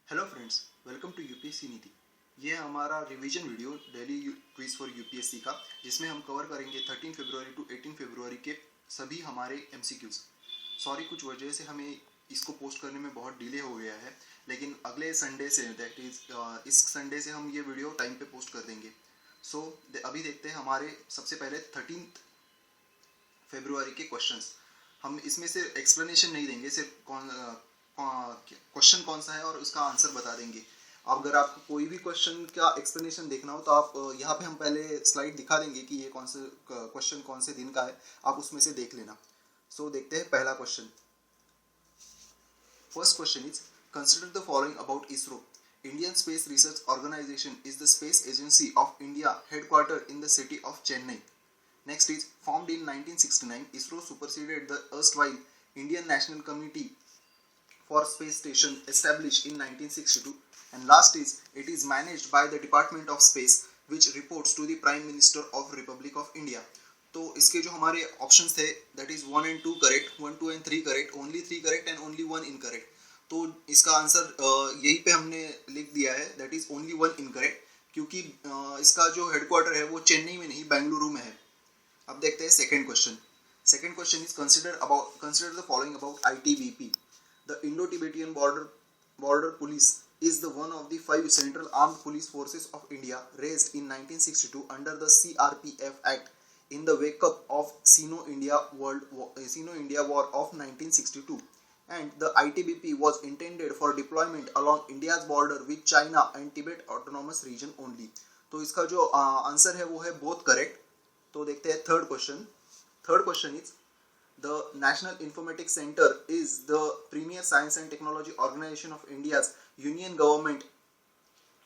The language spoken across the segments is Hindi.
Hello friends, welcome to UPSC Niti. ये है हमारा revision video daily quiz for UPSC का, जिसमें हम कवर करेंगे 13 फरवरी टू 18 फरवरी के सभी हमारे एमसीक्यूज। सॉरी, कुछ वजह से हमें इसको पोस्ट करने में बहुत डिले हो गया है, लेकिन अगले संडे से दैट इज इस संडे से हम ये वीडियो टाइम पे पोस्ट कर देंगे। अभी देखते हैं हमारे सबसे पहले 13 फरवरी के क्वेश्चंस। हम इसमें से एक्सप्लेनेशन नहीं देंगे, सिर्फ क्वेश्चन कौन सा है और उसका आंसर बता देंगे। अगर आपको कोई भी क्वेश्चन का एक्सप्लेनेशन देखना हो तो आप यहाँ पे हम पहले स्लाइड दिखा देंगे कि ये कौन से क्वेश्चन कौन से दिन का है, आप उसमें से देख लेना। देखते हैं पहला question. First question is consider the following about ISRO. Indian Space Research Organisation is the space agency of India headquarter in the city of Chennai. Next is formed in 1969, ISRO superseded the erstwhile Indian National Committee for Space Station established in 1962. And last is it is managed by the Department of Space which reports to the Prime Minister of Republic of India. तो इसके जो हमारे ऑप्शंस थे that is 1 and 2 correct, 1, 2 and 3 correct, only 3 correct and only 1 incorrect. तो इसका आंसर यही पे हमने लिख दिया है, that is only 1 incorrect, क्योंकि इसका जो हेडक्वार्टर है वो चेन्नई में नहीं बेंगलुरु में है। अब देखते हैं second question. Second question is consider the following about ITBP. The Indo-Tibetan border police is the one of the 5 central armed police forces of India raised in 1962 under the CRPF Act in the wake up of Sino-India War of 1962, and the ITBP was intended for deployment along India's border with China and Tibet Autonomous Region only. तो इसका जो आंसर है वो है बोथ करेक्ट। तो देखते हैं third question. Third question is the National Informatics Centre is the premier science and technology organisation of India's union government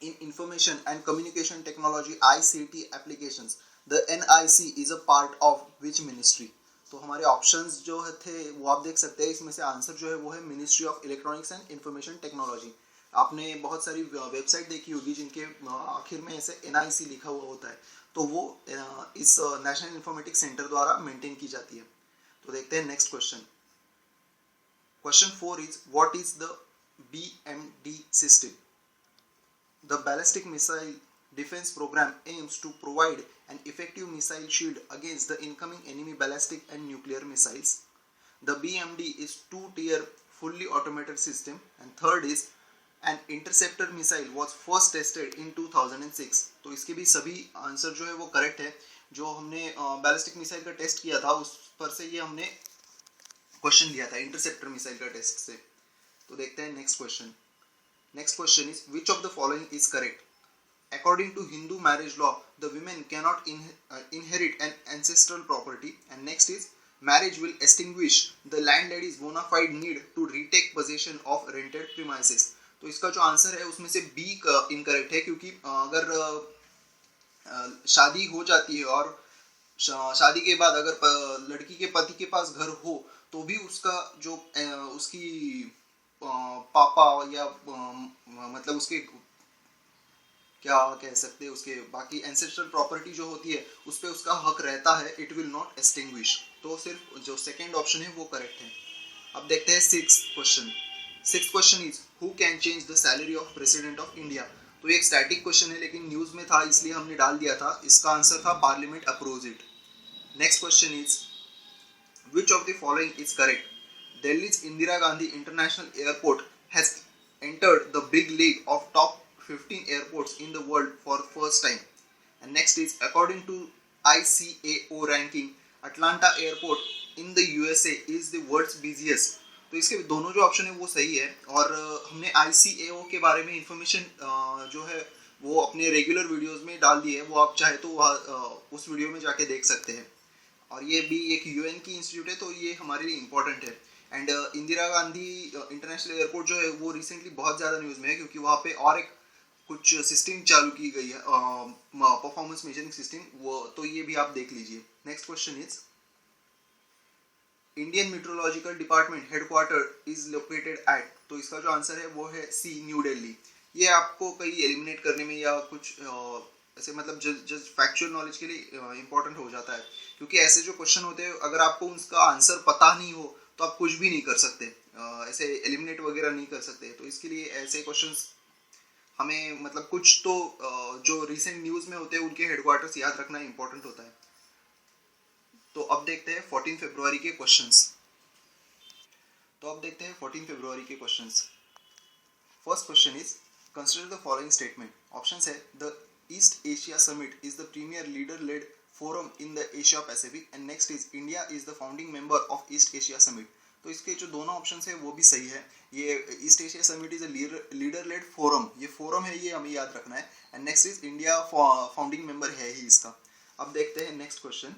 in information and communication technology ICT applications. The NIC is a part of which ministry. तो हमारे ऑप्शंस जो थे वो आप देख सकते हैं, इसमें से आंसर जो है वो है ministry of electronics and information technology. आपने बहुत सारी वेबसाइट देखी होगी जिनके आखिर में ऐसे NIC लिखा हुआ होता है, तो वो इस नेशनल इंफॉर्मेटिक्स सेंटर द्वारा मेंटेन की जाती है। तो देखते हैं next question. Question 4 is what is the BMD system. The ballistic missile defence programme aims to provide an effective missile shield against the incoming enemy ballistic and nuclear missiles. The BMD is 2-tier fully automated system. And third is an interceptor missile was first tested in 2006. तो इसके भी सभी आंसर जो है वो करेक्ट है। जो हमने बैलिस्टिक मिसाइल का टेस्ट किया था उस पर से ये हमने क्वेश्चन लिया था इंटरसेप्टर मिसाइल का टेस्ट से। तो देखते हैं next question. Next question is which of the following is correct. According to Hindu marriage law, the women cannot inherit an ancestral property. And next is marriage will extinguish the landlady's bona fide need to retake possession of rented premises. तो इसका जो आंसर है उसमें से बी इनकरेक्ट है, क्योंकि अगर शादी हो जाती है और शादी के बाद अगर लड़की के पति के पास घर हो तो भी उसका जो उसकी पापा या मतलब उसके क्या कह सकते हैं उसके बाकी एंसेस्ट्रल प्रॉपर्टी जो होती है उस पर उसका हक रहता है, इट विल नॉट एक्सटिंग्विश। तो सिर्फ जो सेकेंड ऑप्शन है वो करेक्ट है। अब देखते हैं sixth question. Sixth question is who can change the salary of president of India. तो ये एक स्टैटिक क्वेश्चन है लेकिन न्यूज में था इसलिए हमने डाल दिया था। इसका आंसर था parliament approves it. Next question is which of the following is correct. Delhi's Indira Gandhi international airport has entered the big league of top 15 airports in the world for first time. And next is according to ICAO ranking, Atlanta airport in the USA is the world's busiest. तो इसके दोनों जो ऑप्शन है वो सही है, और हमने ICAO के बारे में इंफॉर्मेशन जो है वो अपने रेगुलर वीडियोस में डाल दी है, वो आप चाहे तो उस वीडियो में जाके देख सकते हैं। और ये भी एक UN की इंस्टीट्यूट है तो ये हमारे लिए इम्पोर्टेंट है। And Indira Gandhi international airport जो है वो रिसेंटली बहुत ज़्यादा न्यूज़ में है, क्योंकि वहाँ पे और एक कुछ सिस्टम चालू की गई है, परफॉर्मेंस मेजरिंग सिस्टम, वो तो ये भी आप देख लीजिए। Next question is Indian meteorological department headquarter is located at. तो इसका जो आंसर है वो है सी, न्यू दिल्ली. ये आपको कहीं एलिमिनेट करने में या कुछ ऐसे मतलब जस्ट फैक्चुअल नॉलेज के लिए इंपॉर्टेंट हो जाता है, क्योंकि ऐसे जो क्वेश्चन होते हैं अगर आपको उसका आंसर पता नहीं हो तो आप कुछ भी नहीं कर सकते, ऐसे एलिमिनेट वगैरह नहीं कर सकते। तो इसके लिए ऐसे क्वेश्चंस हमें मतलब कुछ तो जो रिसेंट न्यूज़ में होते हैं उनके हेडक्वार्टर्स याद रखना इंपॉर्टेंट होता है। तो अब देखते हैं 14 फरवरी के क्वेश्चंस। तो अब देखते हैं 14 फरवरी के questions. First question is consider the following statement. Options है the East Asia summit is the premier leader led forum in the Asia Pacific and next is India is the founding member of East Asia summit. तो इसके जो दोनों ऑप्शंस है वो भी सही है। ये East Asia summit is a leader led forum, ये फोरम है, ये हमें याद रखना है। And next is India founding member है ही इसका। अब देखते हैं next question.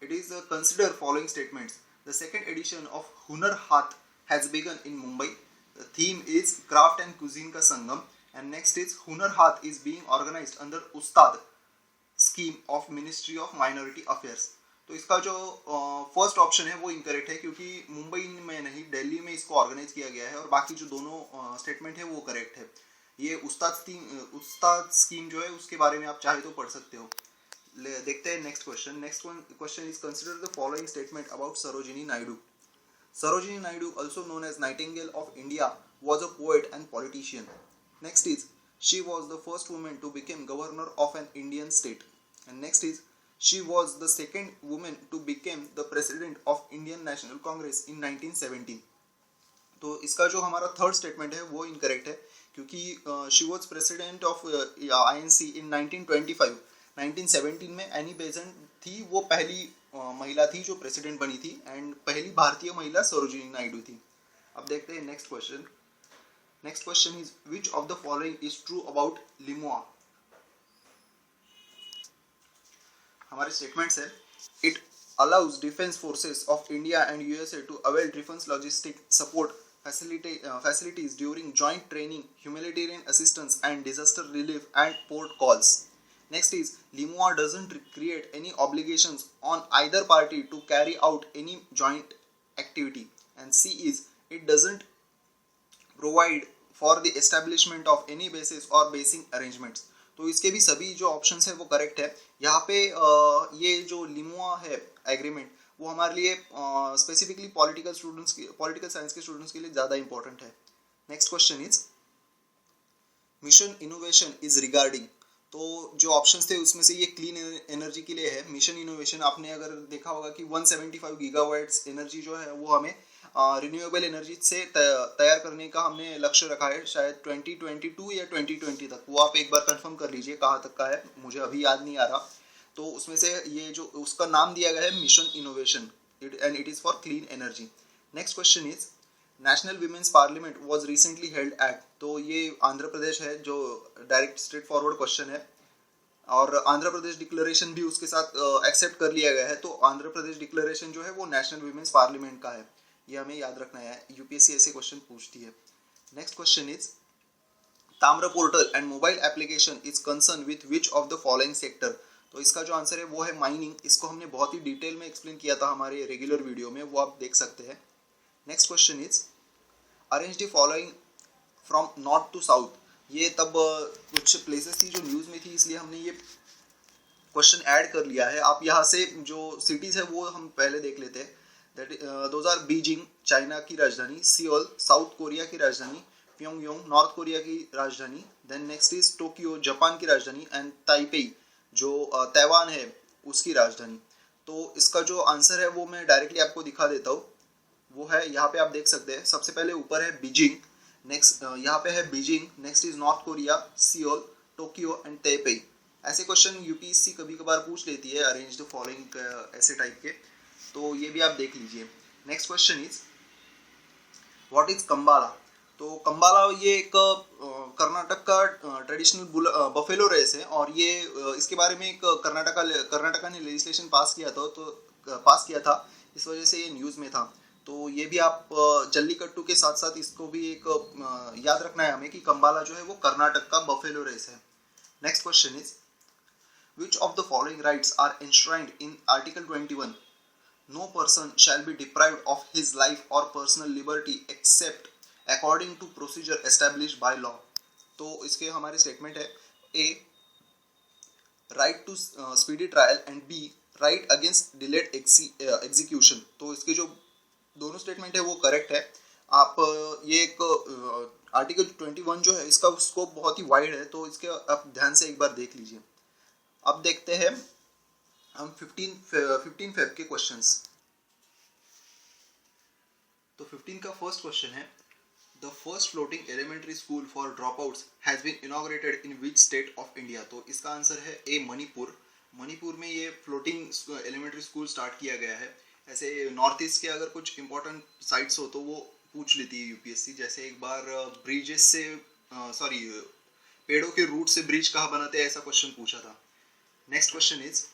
It is consider following statements. The second edition of Hunar Hath has begun in Mumbai. The theme is craft and cuisine ka sangam. And next is Hunar Hath is being organized under Ustad scheme of Ministry of Minority Affairs. तो इसका जो फर्स्ट ऑप्शन है वो इनकरेक्ट है क्योंकि मुंबई में नहीं दिल्ली में इसको ऑर्गेनाइज किया गया है और बाकी जो दोनों स्टेटमेंट है वो करेक्ट है। ये उस्ताद स्कीम जो है उसके बारे में आप चाहे तो पढ़ सकते हो। देखते हैं next question. Next question is consider the following statement about Sarojini Naidu. Sarojini Naidu also known as Nightingale of India was a poet and politician. Next is she was the first woman to become governor of an Indian state. And next is she was the second woman to become the president of Indian National Congress in 1917. तो इसका जो हमारा थर्ड स्टेटमेंट है वो इनकरेक्ट है क्योंकि she was president of INC इन 1925। 1917 में एनी बेजेंट थी, वो पहली महिला थी जो प्रेसिडेंट बनी थी एंड पहली भारतीय महिला सरोजिनी नायडू थी। अब देखते हैं next question. Next question is which of the following is true about LEMOA. हमारे स्टेटमेंट्स है it allows defence forces of India and USA to avail defence logistic support facilities during joint training, humanitarian assistance and disaster relief and port calls. Next is LIMUA doesn't create any obligations on either party to carry out any joint activity. And C is it doesn't provide for the establishment of any bases or basing arrangements. तो इसके भी सभी जो ऑप्शंस है वो करेक्ट है। यहाँ पे ये जो लिमुआ है एग्रीमेंट वो हमारे लिए स्पेसिफिकली पॉलिटिकल साइंस के स्टूडेंट्स के लिए ज़्यादा इंपॉर्टेंट है। Next question is mission innovation is regarding. तो जो ऑप्शंस थे उसमें से ये क्लीन एनर्जी के लिए है। मिशन इनोवेशन आपने अगर देखा होगा कि 175 गीगावाट्स एनर्जी जो है वो हमें रिन्यूएबल एनर्जी से तैयार करने का हमने लक्ष्य रखा है, शायद 2022 या 2020 तक। वो आप एक बार कंफर्म कर लीजिए कहाँ तक का है, मुझे अभी याद नहीं आ रहा। तो उसमें से ये जो उसका नाम दिया गया है mission innovation and it is for clean energy. Next question is national women's parliament was recently held at. तो ये आंध्र प्रदेश है, जो डायरेक्ट स्ट्रेट फॉरवर्ड क्वेश्चन है और आंध्र प्रदेश डिक्लेरेशन भी उसके साथ एक्सेप्ट कर लिया गया है। तो आंध्र प्रदेश डिक्लेरेशन जो है वो नेशनल वीमेंस पार्लियामेंट का है, ये हमें याद रखना है। यूपीएससी ऐसे क्वेश्चन पूछती है। Next question is Tamra portal and mobile application is concern with which of the following sector. तो इसका जो आंसर है वो है माइनिंग। इसको हमने बहुत ही डिटेल में एक्सप्लेन किया था हमारे रेगुलर वीडियो में, वो आप देख सकते हैं। Next question is arrange the following from north to south. ये तब कुछ प्लेसेस थी जो न्यूज़ में थी, इसलिए हमने ये क्वेश्चन ऐड कर लिया है। आप यहाँ से जो सिटीज़ है वो हम पहले देख लेते हैं। That those are Beijing China की राजधानी, सियोल साउथ कोरिया की राजधानी, प्योंगयांग नॉर्थ कोरिया की राजधानी, then next is Tokyo Japan की राजधानी एंड ताइपेई जो ताइवान है उसकी राजधानी। तो इसका जो आंसर है वो मैं डायरेक्टली आपको दिखा देता हूँ। वो है यहाँ पे आप देख सकते हैं, सबसे पहले ऊपर है बीजिंग, नेक्स्ट यहाँ पे है Beijing, next is north Korea, Seoul, Tokyo and Taipei. ऐसे क्वेश्चन यूपीएससी कभी कभार पूछ लेती है अरेंज द फॉलोइंग ऐसे टाइप के, तो ये भी आप देख लीजिए। Next question is what is Kambala. तो कंबाला ये एक कर्नाटक का ट्रेडिशनल बफेलो रेस है और ये इसके बारे में एक कर्नाटका ने लेजिस्लेशन पास किया था, इस वजह से ये न्यूज़ में था। तो ये भी आप जल्लीकट्टू के साथ साथ इसको भी एक याद रखना है हमें कि कंबाला जो है वो कर्नाटक का बफेलो रेस है। Next question is which of the following rights are enshrined in article 21। No person shall be deprived of his life or personal liberty except according to procedure established by law। तो इसके हमारे स्टेटमेंट है A right to speedy trial and B right against delayed execution। तो इसके जो दोनों स्टेटमेंट है वो करेक्ट है। आप ये एक आर्टिकल 21 जो है इसका स्कोप बहुत ही वाइड है, तो इसके आप ध्यान से एक बार देख लीजिए। अब देखते हैं हम 15 फेब के क्वेश्चंस। तो 15 का फर्स्ट क्वेश्चन है, the first floating elementary school for dropouts has been inaugurated in which state of India. तो इसका आंसर है ए, मणिपुर। मणिपुर में ये फ्लोटिंग एलिमेंट्री स्कूल स्टार्ट किया गया है। ऐसे नॉर्थ ईस्ट के अगर कुछ इंपॉर्टेंट साइट्स हो तो वो पूछ लेती है यूपीएससी। जैसे एक बार ब्रिजेस से सॉरी पेड़ों के रूट से ब्रिज कहाँ बनाते हैं, ऐसा क्वेश्चन पूछा था। Next question is,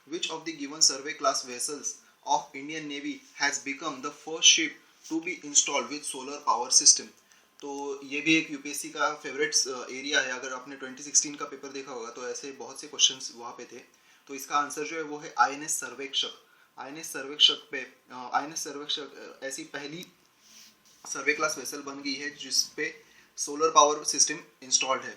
which of the given survey class vessels of Indian Navy has become the first ship to be installed with solar power system। तो ये भी एक यूपीएससी का फेवरेट एरिया है। अगर आपने 2016 का पेपर देखा होगा तो ऐसे बहुत से क्वेश्चंस वहाँ पे थे। तो इसका आंसर जो है वो है आईएनएस सर्वेक्षक। आईएनएस सर्वेक्षक पे आईएनएस सर्वेक्षक ऐसी पहली सर्वे क्लास वेसल बन गई है जिसपे सोलर पावर सिस्टम इंस्टॉल्ड है।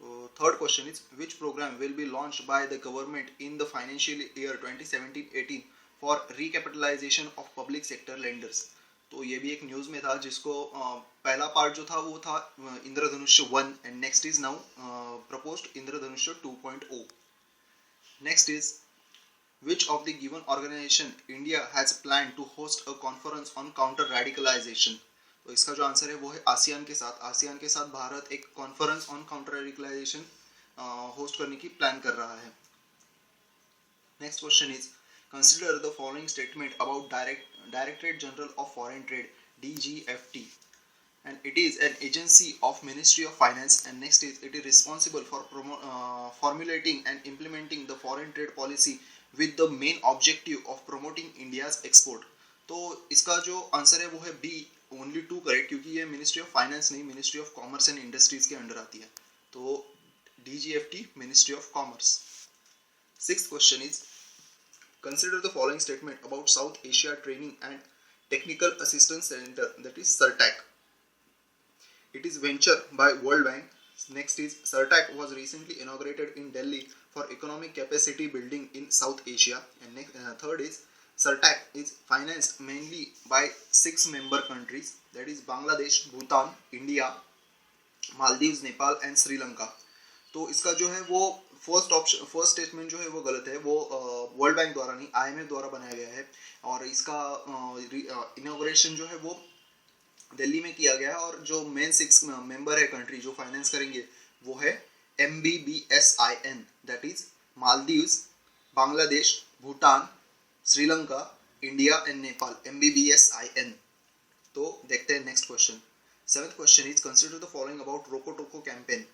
तो third question is, which programme will be launched by the government in the financial year 2017-18 for recapitalisation of public sector lenders. तो ये भी एक न्यूज़ में था, जिसको पहला पार्ट जो था वो था इंद्रधनुष्य 1 and next is now proposed इंद्रधनुष्य 2.0। Next is, which of the given organization India has planned to host a conference on counter radicalization। तो इसका जो आंसर है वो है आसियान के साथ। आसियान के साथ भारत एक conference on counter radicalisation host करने की प्लान कर रहा है। Next question is, consider the following statement about Directorate General of Foreign Trade DGFT and it is an agency of Ministry of Finance and next is it is responsible for formulating and implementing the foreign trade policy with the main objective of promoting India's export। तो इसका जो आंसर है वो है बी, ओनली 2 करेक्ट, क्योंकि ये मिनिस्ट्री ऑफ फाइनेंस नहीं, ministry of commerce and industries के अंडर आती है। तो DGFT ministry of commerce. Sixth question is, consider the following statement about south Asia training and technical assistance centre, that is SIRTAC। It is venture by World Bank. Next is, SIRTAC was recently inaugurated in Delhi for economic capacity building in South Asia. And third is, SIRTAC is financed mainly by 6 member countries, that is Bangladesh, Bhutan, India, Maldives, Nepal and Sri Lanka। तो इसका जो है वो फर्स्ट स्टेटमेंट जो है वो गलत है। वो वर्ल्ड बैंक द्वारा नहीं, IMF द्वारा बनाया गया है और इसका इनॉग्रेशन जो है वो दिल्ली में किया गया है। और जो मेन 6 मेंबर है कंट्री जो फाइनेंस करेंगे वो है MBBSIN, that is Maldives, Bangladesh, Bhutan, Sri Lanka, India and Nepal, MBBSIN। तो देखते हैं next question. Seventh question is, consider the following about रोको टोको campaign.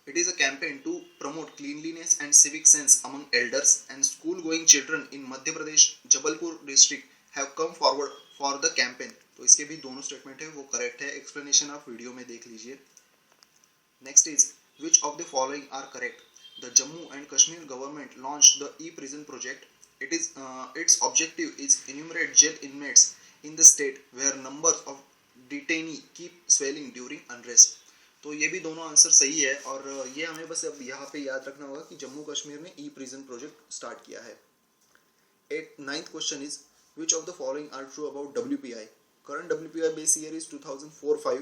It is a campaign to promote cleanliness and civic sense among elders and school-going children in Madhya Pradesh, Jabalpur district have come forward for the campaign। तो इसके भी दोनों स्टेटमेंट है वो करेक्ट है। एक्सप्लेनेशन आप वीडियो में देख लीजिए। Next is, which of the following are correct. The Jammu and Kashmir government launched the e prison project. Its objective is enumerate jail inmates in the state where numbers of detainee keep swelling during unrest। तो ये भी दोनों आंसर सही है और ये हमें बस अब यहाँ पे याद रखना होगा कि जम्मू कश्मीर ने ई-प्रिजन प्रोजेक्ट स्टार्ट किया है। Ninth question is, which of the following are true about WPI। Current WPI base year is 2004-05।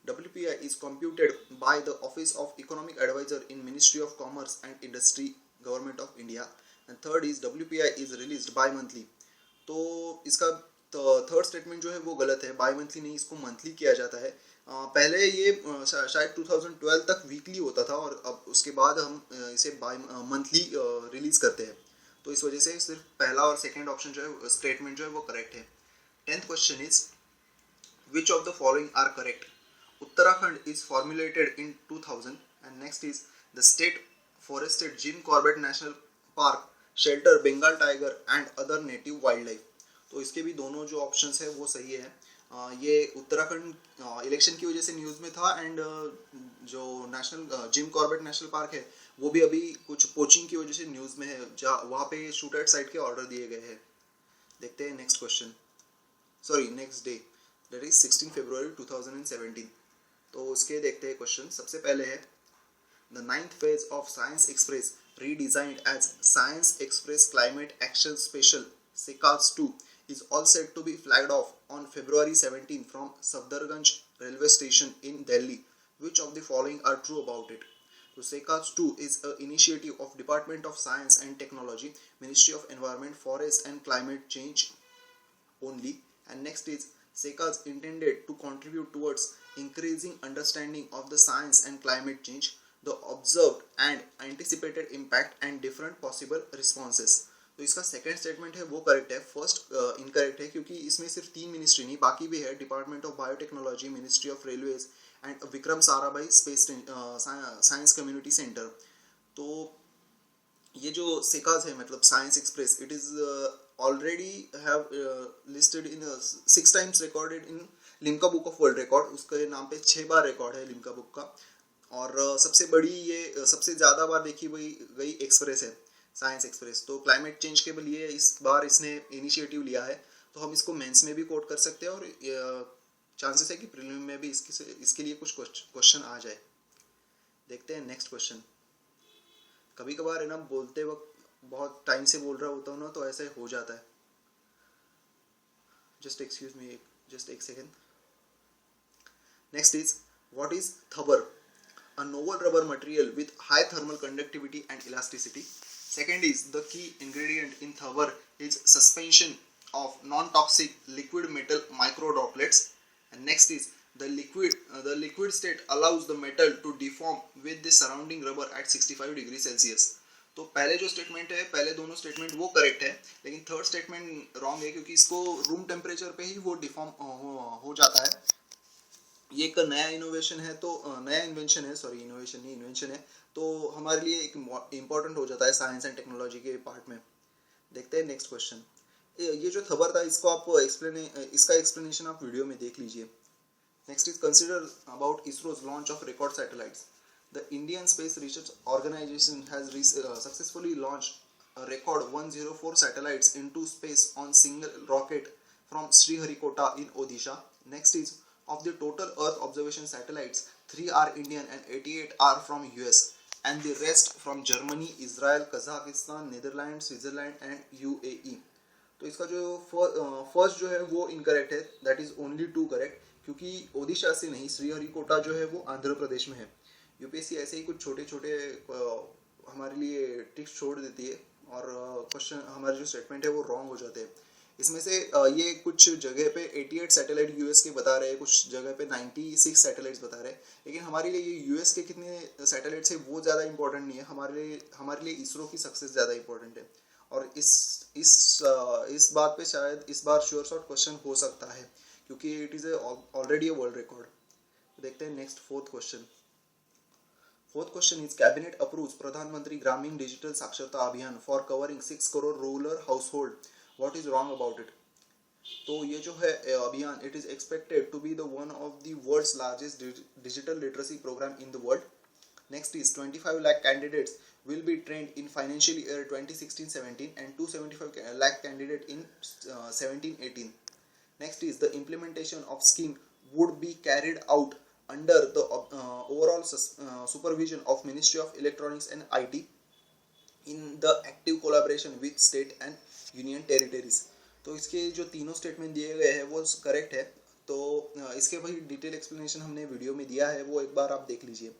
WPI is computed by the Office of Economic Advisor in Ministry of Commerce and Industry, Government of India। And third is, WPI is released bi-monthly। तो इसका थर्ड स्टेटमेंट जो है वो गलत है। बाई मंथली नहीं, इसको मंथली किया जाता है। पहले ये शायद 2012 तक वीकली होता था और अब उसके बाद हम इसे बाई मंथली रिलीज करते हैं। तो इस वजह से सिर्फ पहला और सेकंड ऑप्शन जो है स्टेटमेंट जो है वो करेक्ट है। 10th question is, which of the following are correct. Uttarakhand is formulated in 2000 and next is, the state forested Jim Corbett National Park shelter Bengal tiger and other native wildlife. तो इसके भी दोनों जो ऑप्शंस है वो सही है। ये उत्तराखंड इलेक्शन की वजह से न्यूज़ में था एंड जो national gym Corbett National park है वो भी अभी कुछ पोचिंग की वजह से न्यूज़ में है, जहाँ वहाँ पे शूट आउट साइट के ऑर्डर दिए गए हैं। देखते हैं next question, sorry next day, that is 16 फरवरी 2017। तो उसके देखते हैं क्वेश्चन। सबसे पहले है, the 9th phase of Science Express redesigned as Science Express Climate Action Special (SECAS 2) is all set to be flagged off on February 17 from Safdarganj railway station in Delhi. Which of the following are true about it? So SECAS 2 is an initiative of Department of Science and Technology, Ministry of Environment, Forest and Climate Change only. And next is SECAS intended to contribute towards increasing understanding of the science and climate change, the observed and anticipated impact and different possible responses. तो इसका सेकंड स्टेटमेंट है वो करेक्ट है, फर्स्ट इनकरेक्ट है क्योंकि इसमें सिर्फ 3 मिनिस्ट्री नहीं बाकी भी है, department of biotechnology, ministry of railways and Vikram Sarabhai space science community centre. तो ये जो सेकाज है मतलब science express, it is already have listed in 6 times recorded in Limca book of world record. उसके नाम पे 6 बार रिकॉर्ड है लिम्का बुक का. और सबसे बड़ी ये सबसे ज़्यादा बार देखी गई एक्सप्रेस है साइंस एक्सप्रेस. तो क्लाइमेट चेंज के लिए इस बार इसने इनिशिएटिव लिया है, तो हम इसको मेंस में भी कोट कर सकते हैं और चांसेस है कि प्रीलिम में भी इसके लिए कुछ क्वेश्चन आ जाए. देखते हैं नेक्स्ट क्वेश्चन. कभी कभार है ना बोलते वक्त बहुत टाइम से बोल रहा होता हूँ ना तो ऐसा हो जाता है. जस्ट एक्सक्यूज मी, जस्ट एक second. Next is what is thubber? A novel rubber material with high thermal conductivity and elasticity. Second is the key ingredient in Thawar is suspension of non-toxic liquid metal microdroplets. And next is the liquid state allows the metal to deform with the surrounding rubber at 65 degrees Celsius. तो पहले जो स्टेटमेंट है, पहले दोनों स्टेटमेंट वो करेक्ट है, लेकिन थर्ड स्टेटमेंट रॉन्ग है क्योंकि इसको रूम टेम्परेचर पे ही वो डिफॉर्म हो जाता है. ये एक नया इनोवेशन है, तो नया इन्वेंशन है, सॉरी इनोवेशन नहीं इन्वेंशन है, तो हमारे लिए एक इम्पॉर्टेंट हो जाता है साइंस एंड टेक्नोलॉजी के पार्ट में. देखते हैं नेक्स्ट क्वेश्चन. ये जो खबर था इसको आप इसका एक्सप्लेनेशन आप वीडियो में देख लीजिए. Next is consider about ISRO's launch of record satellites. The Indian Space Research Organisation has successfully launched a record 104 satellites into space on single rocket from Sriharikota in Odisha. Next is of the total Earth observation satellites, 3 are Indian and 88 are from US, and the rest from Germany, Israel, Kazakhstan, Netherlands, Switzerland and UAE. तो इसका जो फर्स्ट जो है वो इनकरेक्ट है, दैट इज ओनली 2 करेक्ट क्योंकि ओडिशा से नहीं, श्रीहरिकोटा जो है वो आंध्र प्रदेश में है. यूपीएससी ऐसे ही कुछ छोटे छोटे हमारे लिए ट्रिक्स छोड़ देती है और क्वेश्चन हमारे जो स्टेटमेंट है वो रॉन्ग हो जाते हैं. इसमें से ये कुछ जगह पे 88 सैटेलाइट यूएस के बता रहे हैं, कुछ जगह पे 96 सैटेलाइट्स बता रहे हैं, लेकिन हमारे लिए ये यूएस के कितने सैटेलाइट्स है वो ज़्यादा इंपॉर्टेंट नहीं है. हमारे लिए इसरो की सक्सेस ज़्यादा इंपॉर्टेंट है. और इस बात पे शायद इस बार श्योर शॉर्ट क्वेश्चन हो सकता है क्योंकि it is already a world record. देखते हैं next fourth question. Fourth question is cabinet approves प्रधानमंत्री ग्रामीण डिजिटल साक्षरता अभियान for covering 6 crore rural household. What is wrong about it? तो ये जो है अभियान, it is expected to be the one of the world's largest digital literacy program in the world. Next is 25 lakh candidates will be trained in financial year 2016-17 and 275 lakh candidate in 17-18. Next is the implementation of scheme would be carried out under the overall supervision of Ministry of Electronics and IT in the active collaboration with state and union territories. तो इसके जो तीनों स्टेटमेंट दिए गए हैं वो करेक्ट है. तो इसके भाई डिटेल एक्सप्लेनेशन हमने वीडियो में दिया है, वो एक बार आप देख लीजिए.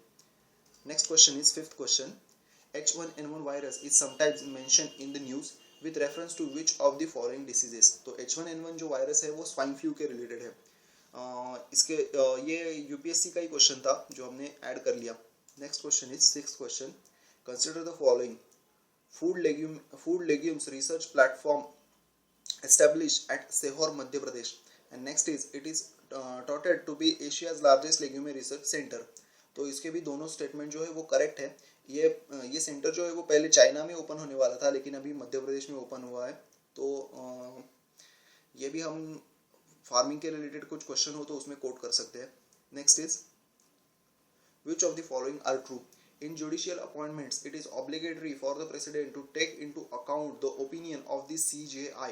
Next question is fifth question. H1N1 virus is sometimes mention in the news with reference to which of the following diseases. तो H1N1 जो वायरस है वो स्वाइन फ्लू के रिलेटेड है. इसके ये यूपीएससी का ही क्वेश्चन था जो हमने ऐड कर लिया. Next question is sixth question. Consider the following. Food legumes research platform established at Sehor, Madhya Pradesh. And next is it is touted to be Asia's largest legume research center. तो इसके भी दोनों स्टेटमेंट जो है वो करेक्ट है. ये सेंटर जो है वो पहले चाइना में ओपन होने वाला था लेकिन अभी मध्य प्रदेश में ओपन हुआ है. तो ये भी हम फार्मिंग के रिलेटेड कुछ क्वेश्चन हो तो उसमें कोट कर सकते हैं. Next is which of the following are true. In judicial appointments, it is obligatory for the president to take into account the opinion of the CJI.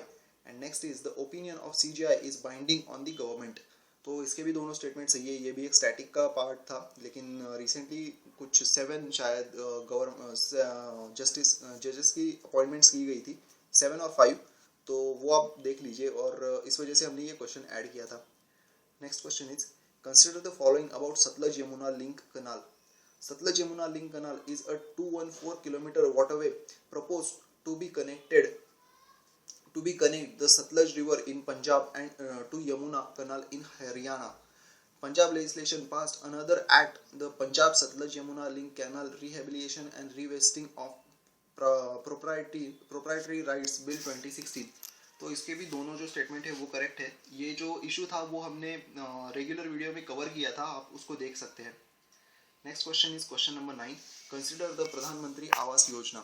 And next is the opinion of CJI is binding on the government. तो इसके भी दोनों स्टेटमेंट सही है. ये भी एक स्टैटिक का पार्ट था लेकिन रिसेंटली कुछ 7 शायद जजेस की अपॉइंटमेंट्स की गई थी, 7 और 5. तो वो आप देख लीजिए और इस वजह से हमने ये क्वेश्चन ऐड किया था. Next question is consider the following about Satluj Yamuna link canal. Satluj Yamuna Link Canal is a 214 kilometer waterway proposed to be connect the Satluj River in Punjab and to Yamuna Canal in Haryana. Punjab legislation passed another act, the Punjab Satluj Yamuna Link Canal Rehabilitation and Revesting of Proprietary Rights Bill 2016. तो इसके भी दोनों जो स्टेटमेंट है वो करेक्ट है. ये जो इशू था वो हमने रेगुलर वीडियो में कवर किया था, आप उसको देख सकते हैं. Next question is question number 9. Consider the Pradhan Mantri Awas Yojana.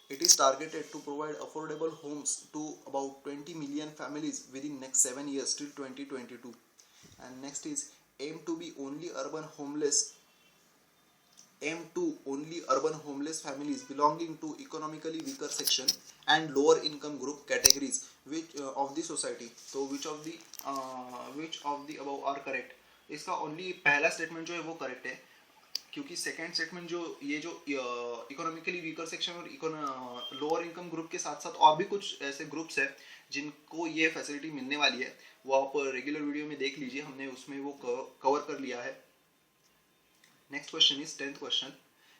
It is targeted to provide affordable homes to about 20 million families within next 7 years till 2022. And next is aim to only urban homeless families belonging to economically weaker section and lower income group categories which of the society. So which of the above are correct? इसका only पहला स्टेटमेंट जो है वो करेक्ट है, क्योंकि सेकेंड स्टेटमेंट जो इकोनॉमिकली वीकर सेक्शन और लोअर इनकम ग्रुप के साथ साथ और भी कुछ ऐसे ग्रुप्स हैं जिनको ये फैसिलिटी मिलने वाली है, वो आप रेगुलर वीडियो में देख लीजिए, हमने उसमें वो कवर कर लिया है. Next question is 10th question.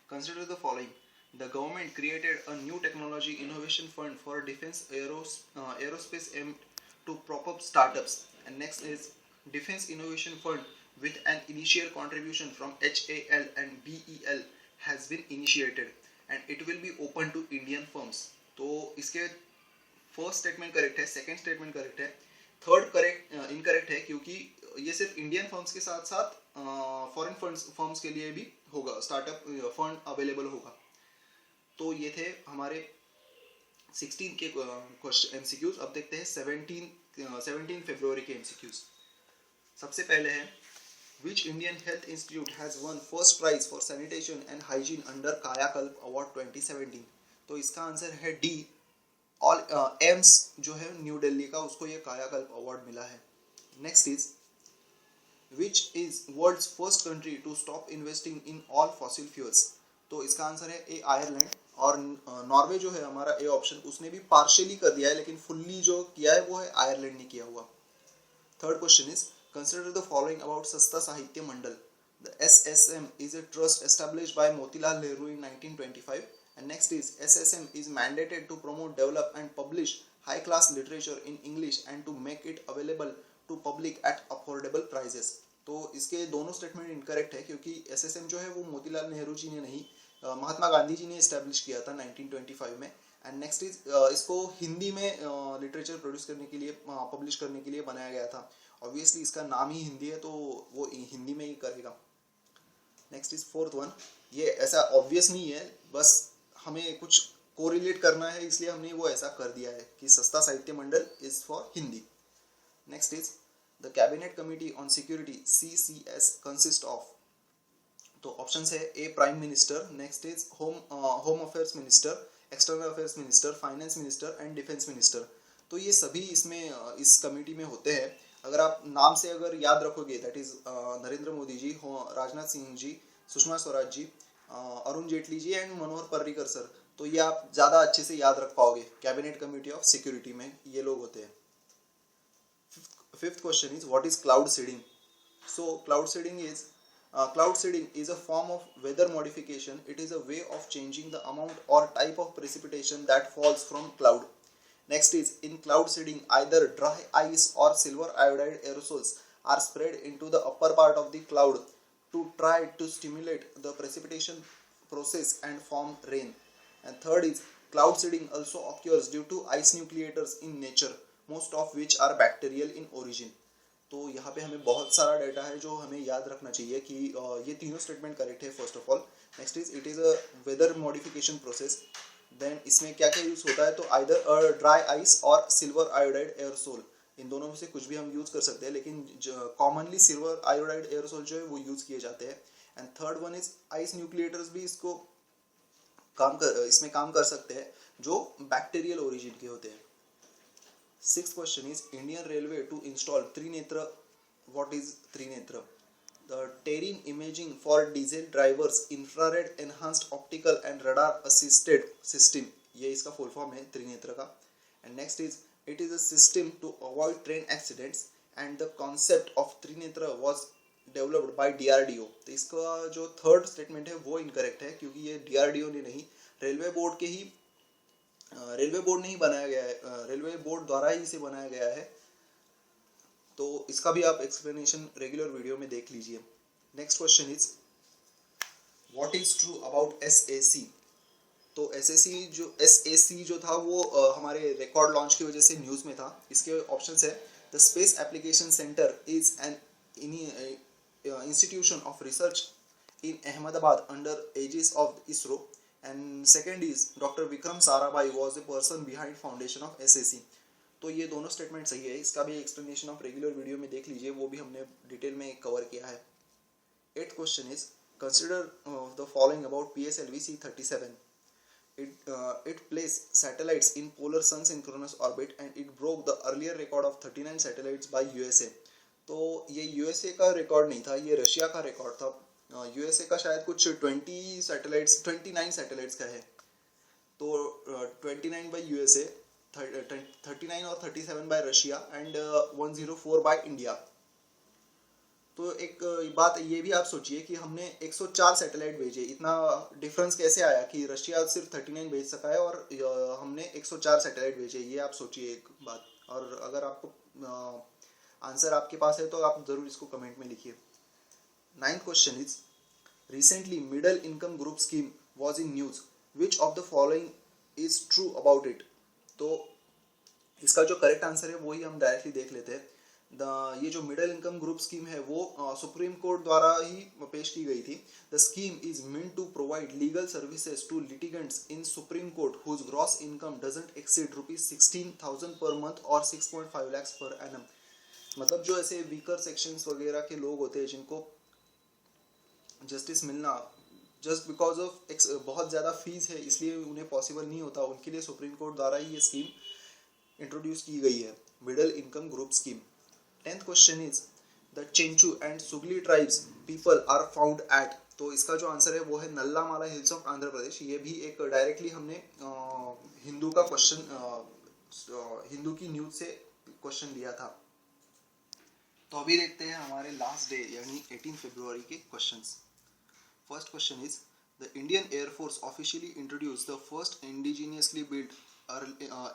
Consider the following. The government created a new technology innovation fund for defence aerospace aim to prop up startups. And next is defence innovation fund with an initial contribution from HAL and BEL has been initiated and it will be open to Indian firms. तो इसके फर्स्ट स्टेटमेंट करेक्ट है, सेकंड स्टेटमेंट करेक्ट है, थर्ड इनकरेक्ट है क्योंकि ये सिर्फ इंडियन फर्म्स के साथ साथ फॉरेन फर्म्स के लिए भी होगा, स्टार्टअप फंड अवेलेबल होगा. तो ये थे हमारे 16 के क्वेश्चन एमसीक्यूज. अब देखते हैं 17 फरवरी के एमसीक्यूज. सबसे पहले है Which Indian Health Institute has won first prize for sanitation and hygiene under कायाकल्प Award 2017? तो इसका आंसर है डी. ऑल एम्स जो है न्यू दिल्ली का, उसको ये कायाकल्प अवार्ड मिला है. Next is Which is world's first country to stop investing in all fossil fuels? तो इसका आंसर है ए आयरलैंड. और नॉर्वे जो है हमारा ए ऑप्शन, उसने भी पार्शियली कर दिया है, लेकिन फुल्ली जो किया है वो है आयरलैंड ने किया हुआ. Third question is Consider the following about Sasta Sahitya Mandal. The SSM is a trust established by Motilal Nehru in 1925. And next is SSM is mandated to promote, develop and publish high-class literature in English and to make it available to public at affordable prices. तो इसके दोनों स्टेटमेंट इनकरेक्ट है क्योंकि SSM जो है वो मोतीलाल नेहरू जी ने नहीं, महात्मा गांधी जी ने इस्टेब्लिश किया था 1925 में. एंड नेक्स्ट इज इसको हिंदी में लिटरेचर प्रोड्यूस करने के लिए, पब्लिश करने के लिए बनाया गया था. ऑब्वियसली इसका नाम ही हिंदी है तो वो हिंदी में ही करेगा. Next is fourth one. ये ऐसा ऑब्वियस नहीं है, बस हमें कुछ कोरिलेट करना है इसलिए हमने वो ऐसा कर दिया है कि Sasta Sahitya Mandal is for Hindi. Next is the cabinet committee on security CCS consist of. तो ऑप्शन है A prime minister, next is home affairs minister, external affairs minister, finance minister and defence minister. तो ये सभी इसमें इस कमेटी में होते हैं. अगर आप नाम से अगर याद रखोगे, that is Narendra Modi ji, Rajnath Singh ji, Sushma Swaraj ji, Arun Jaitley ji and Manohar Parrikar sir, तो ये आप ज़्यादा अच्छे से याद रख पाओगे. कैबिनेट कमेटी ऑफ सिक्योरिटी में ये लोग होते हैं. Fifth question is what is cloud seeding. So cloud seeding is a form of weather modification. It is a way of changing the amount or type of precipitation that falls from cloud. Next is in cloud seeding, either dry ice or silver iodide aerosols are spread into the upper part of the cloud to try to stimulate the precipitation process and form rain. And third is cloud seeding also occurs due to ice nucleators in nature, most of which are bacterial in origin. तो यहाँ पे हमें बहुत सारा डाटा है जो हमें याद रखना चाहिए कि ये तीनों स्टेटमेंट करेक्ट है first of all. Next is it is a weather modification process. Then इसमें क्या क्या यूज़ होता है, तो आइदर ड्राई आइस और सिल्वर आयोडाइड एयरसोल, इन दोनों में से कुछ भी हम यूज़ कर सकते हैं, लेकिन कॉमनली सिल्वर आयोडाइड एयरसोल जो है वो यूज़ किए जाते हैं. And third one is ice nucleators भी इसमें काम कर सकते हैं जो बैक्टीरियल ओरिजिन के होते हैं. Sixth question is Indian Railway to install Trinetra. What is Trinetra? The terrain imaging for diesel drivers, infrared enhanced optical and radar assisted system. ये इसका full form है Trinetra का. And next is It is a system to avoid train accidents and the concept of Trinetra was developed by DRDO. तो इसका जो थर्ड स्टेटमेंट है वो इनकरेक्ट है, क्योंकि ये DRDO ने नहीं, रेलवे बोर्ड के ही रेलवे बोर्ड ने ही बनाया गया है, रेलवे बोर्ड द्वारा ही इसे बनाया गया है। तो इसका भी आप एक्सप्लेनेशन रेगुलर वीडियो में देख लीजिए। Next question is what is true about SAC। तो SAC जो था वो हमारे रिकॉर्ड लॉन्च की वजह से न्यूज़ में था। इसके ऑप्शंस है the space application centre is an institution of research in Ahmedabad under aegis of ISRO, and second is doctor Vikram Sarabhai was the person behind foundation of SAC। तो ये दोनों स्टेटमेंट सही है। इसका भी एक्सप्लेनेशन ऑफ रेगुलर वीडियो में देख लीजिए, वो भी हमने डिटेल में कवर किया है। 8th question is consider the following about PSLV C-37। It placed satellites in polar sun synchronous orbit and it broke the earlier record of 39 satellites by USA। तो ये USA का रिकॉर्ड नहीं था, ये रशिया का रिकॉर्ड था। USA का शायद कुछ 29 सैटेलाइट्स का है। तो 29 बाय USA, 39 और 37 bye Russia and 104 by India. तो एक बात ये भी आप सोचिए कि हमने 104 सैटेलाइट भेजे, इतना डिफरेंस कैसे आया कि रशिया सिर्फ 39 भेज सका है और हमने 104 सैटेलाइट भेजे, ये आप सोचिए एक बात। और अगर आपको आंसर आपके पास है तो आप ज़रूर इसको कमेंट में लिखिए। 9th question is recently middle income group scheme was in news, which of the following is true about it. तो इसका जो करेक्ट आंसर है वही हम डायरेक्टली देख लेते हैं। ये जो मिडिल इनकम ग्रुप स्कीम है वो सुप्रीम कोर्ट द्वारा ही पेश की गई थी। The scheme is meant to provide legal services to litigants in Supreme Court whose gross income doesn't exceed ₹16,000 per month और 6.5 lakhs पर एनम। मतलब जो ऐसे वीकर सेक्शंस वगैरह के लोग होते हैं जिनको जस्टिस मिलना जस्ट बिकॉज ऑफ बहुत ज़्यादा फीस है इसलिए उन्हें पॉसिबल नहीं होता, उनके लिए सुप्रीम कोर्ट द्वारा ही ये स्कीम इंट्रोड्यूस की गई है, middle income group scheme. 10th question is the Chenchu and Sugali tribes people are found at. तो इसका जो आंसर है वो है नल्लामाला हिल्स ऑफ आंध्र प्रदेश। ये भी एक डायरेक्टली हमने हिंदू का क्वेश्चन, हिंदू की न्यूज से क्वेश्चन लिया था। तो अभी देखते हैं हमारे लास्ट डे यानी 18 फरवरी के questions. First question is the Indian Air Force officially introduce the first indigenously build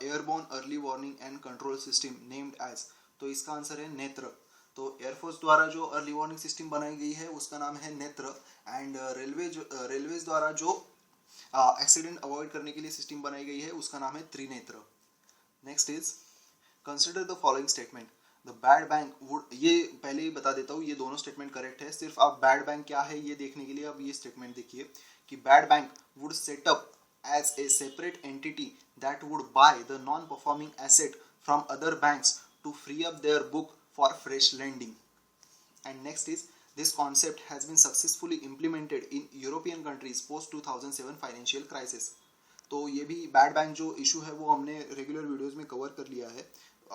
airborne early warning and control system named as. तो इसका आंसर है नेत्र। तो एयरफोर्स द्वारा जो अर्ली वार्निंग सिस्टम बनाई गई है उसका नाम है नेत्र, एंड रेलवेज द्वारा जो एक्सीडेंट अवॉइड करने के लिए सिस्टम बनाई गई है उसका नाम है Trinetra. Next is consider the following statement the bad bank would. ये पहले ही बता देता हूँ, ये दोनों स्टेटमेंट करेक्ट है, सिर्फ आप बैड बैंक क्या है ये देखने के लिए अब ये स्टेटमेंट देखिए कि bad bank would set up as a separate entity that would buy the non-performing asset from other banks to free up their book for fresh lending. And next is this concept has been successfully implemented in European countries post 2007 financial crisis. तो ये भी बैड बैंक जो इशू है वो हमने रेगुलर वीडियोस में कवर कर लिया है,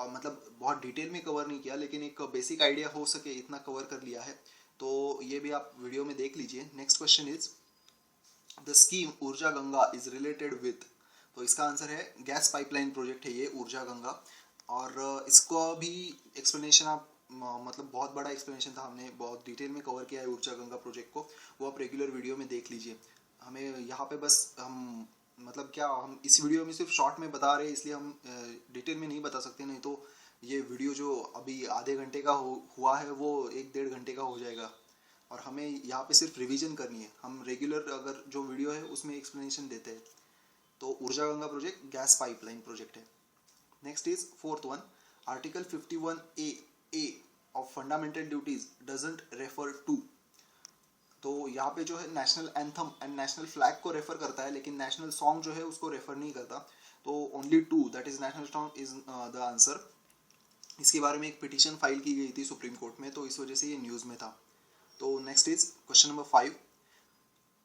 मतलब बहुत डिटेल में कवर नहीं किया लेकिन एक बेसिक आइडिया हो सके इतना कवर कर लिया है, तो ये भी आप वीडियो में देख लीजिए। Next question is the scheme ऊर्जा गंगा इज रिलेटेड विथ। तो इसका आंसर है गैस पाइपलाइन प्रोजेक्ट है ये ऊर्जा गंगा, और इसको भी एक्सप्लेनेशन आप मतलब बहुत बड़ा एक्सप्लेनेशन था, हमने बहुत डिटेल में कवर किया है ऊर्जा गंगा प्रोजेक्ट को, वो आप रेगुलर वीडियो में देख लीजिए। हमें यहाँ पे बस हम मतलब क्या हम इस वीडियो में सिर्फ शॉर्ट में बता रहे हैं इसलिए हम डिटेल में नहीं बता सकते, नहीं तो ये वीडियो जो अभी आधे घंटे का हुआ है वो 1-1.5 घंटे का हो जाएगा, और हमें यहाँ पे सिर्फ रिवीजन करनी है। हम रेगुलर अगर जो वीडियो है उसमें एक्सप्लेनेशन देते हैं। तो Urja Ganga project gas pipeline project है। Next is fourth one, article 51A of fundamental duties doesn't refer to. तो यहाँ पे जो है national anthem and national flag को रेफर करता है लेकिन नेशनल सॉन्ग जो है उसको रेफर नहीं करता, तो only two that is national song is the answer. इसके बारे में एक पिटीशन फाइल की गई थी सुप्रीम कोर्ट में, तो इस वजह से ये न्यूज़ में था। तो next is question number 5,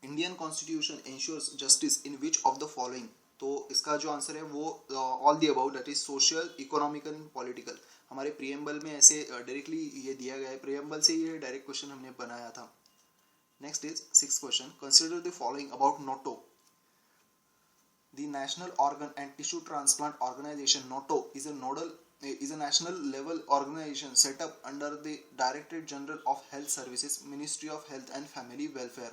Indian constitution insures justice in which of the following. तो इसका जो आंसर है वो all the about that is social, economical and political. हमारे प्रीएम्बल में ऐसे डायरेक्टली ये दिया गया है, प्रीएम्बल से ये डायरेक्ट क्वेश्चन हमने बनाया था। Next is 6th question, consider the following about Noto. The National Organ and Tissue Transplant Organization (NATO) is a national level organization set up under the Directorate General of Health Services, Ministry of Health and Family Welfare.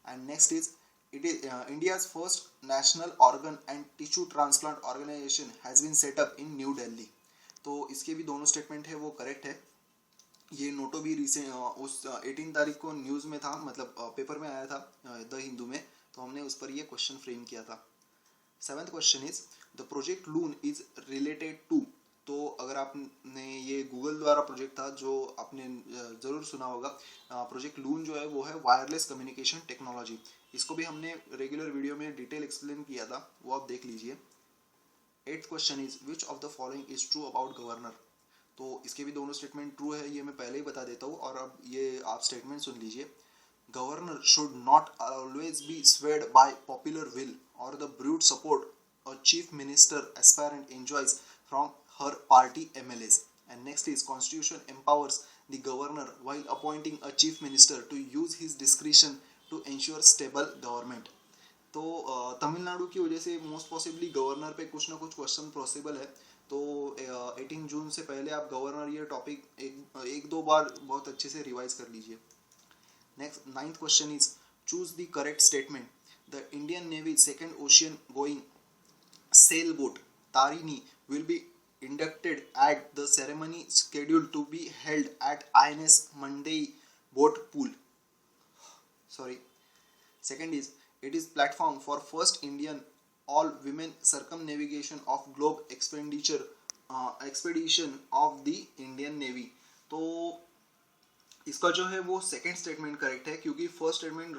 And next is it is India's first national organ and tissue transplant organization has been set up in New Delhi. तो इसके भी दोनों स्टेटमेंट है वो करेक्ट है. ये नोटो भी रिसेंट उस 18 तारीख को न्यूज़ में था, मतलब पेपर में आया था द हिंदू में, तो हमने उस पर ये क्वेश्चन फ्रेम किया था. 7th question is the project Loon is related to. तो अगर आपने ये गूगल द्वारा प्रोजेक्ट था जो आपने ज़रूर सुना होगा. प्रोजेक्ट लून जो है वो है वायरलेस कम्युनिकेशन टेक्नोलॉजी. इसको भी हमने रेगुलर वीडियो में डिटेल एक्सप्लेन किया था, वो आप देख लीजिए. 8th question is which of the following is true about governor. तो इसके भी दोनों स्टेटमेंट ट्रू है, ये मैं पहले ही बता देता हूँ, और अब ये आप स्टेटमेंट सुन लीजिए. Governor should not always be swayed by popular will or the brute support a chief minister aspirant enjoys from her party MLAs. And next is Constitution empowers the governor while appointing a chief minister to use his discretion to ensure stable government. तो तमिलनाडु की वजह से मोस्ट पॉसिबली गवर्नर पे कुछ ना कुछ क्वेश्चन पॉसिबल है. तो 18 जून से पहले आप गवर्नर ये टॉपिक एक दो बार बहुत अच्छे से रिवाइज कर लीजिए. Next, 9th question is choose the correct statement. The Indian Navy second ocean going sailboat Tarini will be inducted at the ceremony scheduled to be held at INS Mandei Boat Pool. Sorry. Second is it is platform for first Indian all-women circumnavigation of globe expedition of the Indian Navy. तो इसका जो है वो सेकंड स्टेटमेंट करेक्ट है, क्योंकि फर्स्ट स्टेटमेंट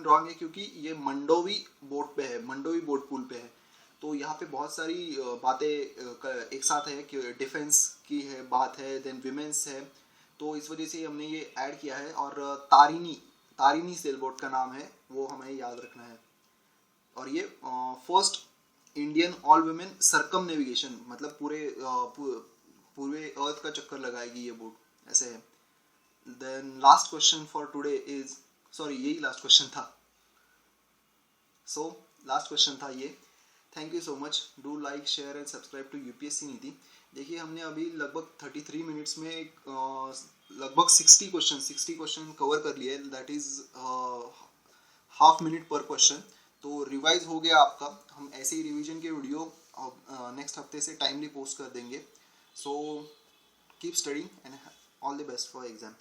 रॉन्ग है, क्योंकि ये मंडोवी बोट पे है, मंडोवी बोट पूल पे है. तो यहाँ पे बहुत सारी बातें एक साथ है कि डिफेंस की है बात है, देन विमेंस है, तो इस वजह से हमने ये ऐड किया है. और तारिनी सेल बोट का नाम है, वो हमें याद रखना है. और ये first Indian all women circum navigation, मतलब पूरे अर्थ का चक्कर लगाएगी ये बोट, ऐसे है. Then last question for today is, sorry यही last question था. So last question था ये. Thank you so much. Do like, share and subscribe to UPSC नीति. देखिए हमने अभी लगभग 33 मिनट्स में लगभग 60 क्वेश्चन कवर कर लिए. दैट इज हाफ मिनट पर क्वेश्चन. तो रिवाइज हो गया आपका. हम ऐसे ही रिवीजन के वीडियो नेक्स्ट हफ्ते से टाइमली पोस्ट कर देंगे. So keep studying and all the best for exam.